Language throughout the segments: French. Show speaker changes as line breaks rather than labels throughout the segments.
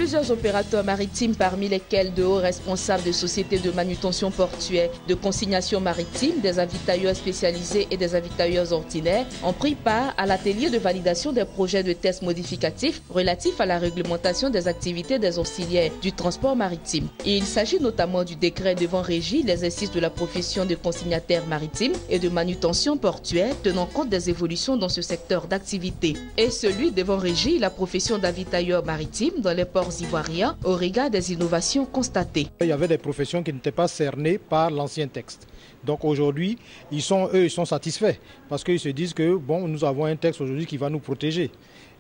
Plusieurs opérateurs maritimes, parmi lesquels de hauts responsables de sociétés de manutention portuaire, de consignation maritime, des avitailleurs spécialisés et des avitailleurs ordinaires, ont pris part à l'atelier de validation des projets de tests modificatifs relatifs à la réglementation des activités des auxiliaires du transport maritime. Et il s'agit notamment du décret devant régir les exercices de la profession de consignataire maritime et de manutention portuaire tenant compte des évolutions dans ce secteur d'activité, et celui devant régir la profession d'avitailleur maritime dans les ports ivoiriens au regard des innovations constatées.
Il y avait des professions qui n'étaient pas cernées par l'ancien texte. Donc aujourd'hui, ils sont satisfaits parce qu'ils se disent que bon, nous avons un texte aujourd'hui qui va nous protéger,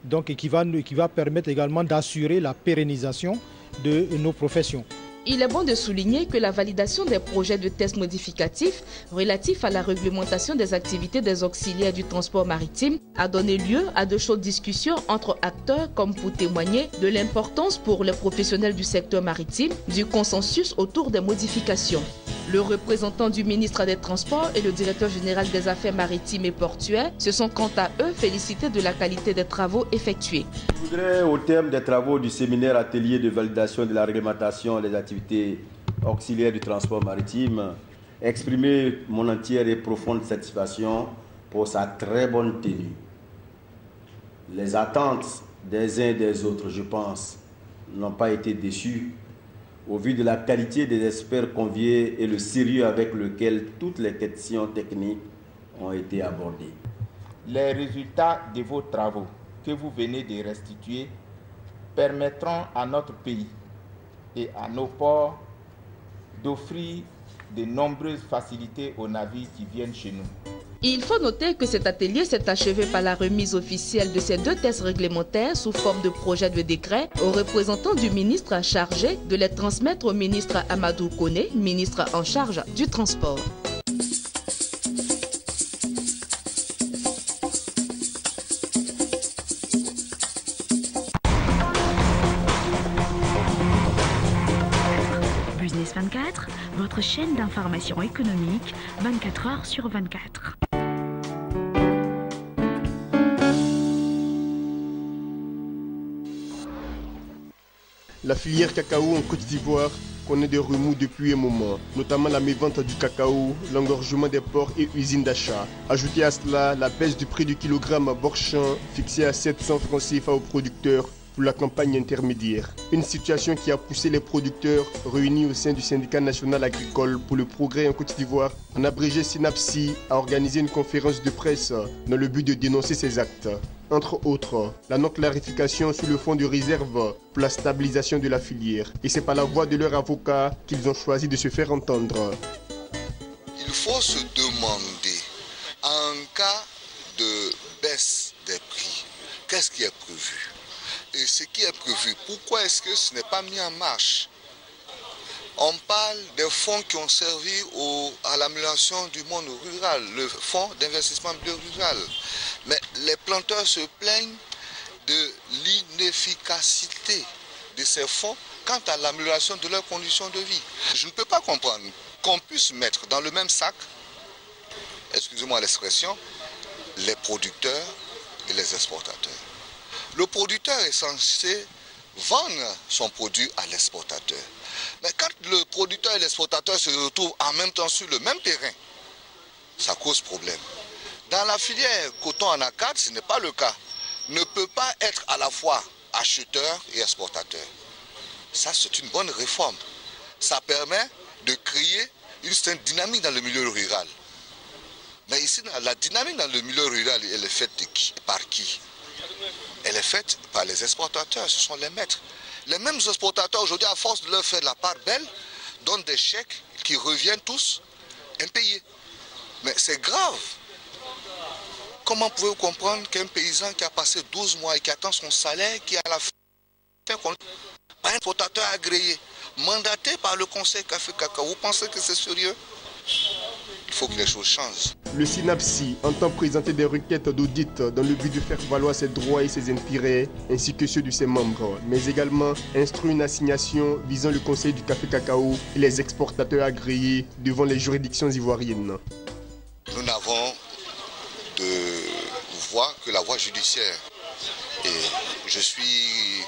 donc et qui va permettre également d'assurer la pérennisation de nos professions.
Il est bon de souligner que la validation des projets de tests modificatifs relatifs à la réglementation des activités des auxiliaires du transport maritime a donné lieu à de chaudes discussions entre acteurs comme pour témoigner de l'importance pour les professionnels du secteur maritime du consensus autour des modifications. Le représentant du ministre des Transports et le directeur général des Affaires maritimes et portuaires se sont quant à eux félicités de la qualité des travaux effectués.
Je voudrais, au terme des travaux du séminaire atelier de validation de la réglementation des activités auxiliaires du transport maritime, exprimer mon entière et profonde satisfaction pour sa très bonne tenue. Les attentes des uns et des autres, je pense, n'ont pas été déçues au vu de la qualité des experts conviés et le sérieux avec lequel toutes les questions techniques ont été abordées.
Les résultats de vos travaux que vous venez de restituer permettront à notre pays et à nos ports d'offrir de nombreuses facilités aux navires qui viennent chez nous.
Il faut noter que cet atelier s'est achevé par la remise officielle de ces deux tests réglementaires sous forme de projet de décret aux représentants du ministre chargé de les transmettre au ministre Amadou Koné, ministre en charge du transport.
Business 24, votre chaîne d'information économique, 24 heures sur 24.
La filière cacao en Côte d'Ivoire connaît des remous depuis un moment, notamment la mévente du cacao, l'engorgement des ports et usines d'achat. Ajoutez à cela la baisse du prix du kilogramme Borchamp fixé à 700 francs CFA aux producteurs pour la campagne intermédiaire. Une situation qui a poussé les producteurs réunis au sein du syndicat national agricole pour le progrès en Côte d'Ivoire, en abrégé SYNAPSI, à organiser une conférence de presse dans le but de dénoncer ces actes. Entre autres, la non-clarification sur le fonds de réserve pour la stabilisation de la filière. Et c'est par la voix de leur avocat qu'ils ont choisi de se faire entendre.
Il faut se demander, en cas de baisse des prix, qu'est-ce qui est prévu? Et ce qui est prévu, pourquoi est-ce que ce n'est pas mis en marche? On parle des fonds qui ont servi à l'amélioration du monde rural, le fonds d'investissement bio-rural. Mais les planteurs se plaignent de l'inefficacité de ces fonds quant à l'amélioration de leurs conditions de vie. Je ne peux pas comprendre qu'on puisse mettre dans le même sac, excusez-moi l'expression, les producteurs et les exportateurs. Le producteur est censé vendre son produit à l'exportateur. Mais quand le producteur et l'exportateur se retrouvent en même temps sur le même terrain, ça cause problème. Dans la filière coton anacarde, ce n'est pas le cas. Ne peut pas être à la fois acheteur et exportateur. Ça, c'est une bonne réforme. Ça permet de créer une certaine dynamique dans le milieu rural. Mais ici, la dynamique dans le milieu rural, elle est faite de qui? Par qui? Elle est faite par les exportateurs, ce sont les maîtres. Les mêmes exportateurs aujourd'hui, à force de leur faire la part belle, donnent des chèques qui reviennent tous impayés. Mais c'est grave. Comment pouvez-vous comprendre qu'un paysan qui a passé 12 mois et qui attend son salaire, qui à la fin, par un exportateur agréé, mandaté par le Conseil Café Cacao, vous pensez que c'est sérieux? Il faut que les choses changent.
Le SYNAPSI entend présenter des requêtes d'audit dans le but de faire valoir ses droits et ses intérêts, ainsi que ceux de ses membres, mais également instruire une assignation visant le Conseil du Café Cacao et les exportateurs agréés devant les juridictions ivoiriennes.
Nous n'avons de voie que la voie judiciaire. Et je suis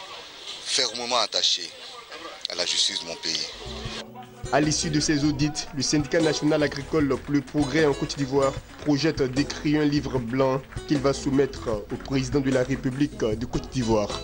fermement attaché à la justice de mon pays.
À l'issue de ces audits, le syndicat national agricole pour le progrès en Côte d'Ivoire projette d'écrire un livre blanc qu'il va soumettre au président de la République de Côte d'Ivoire.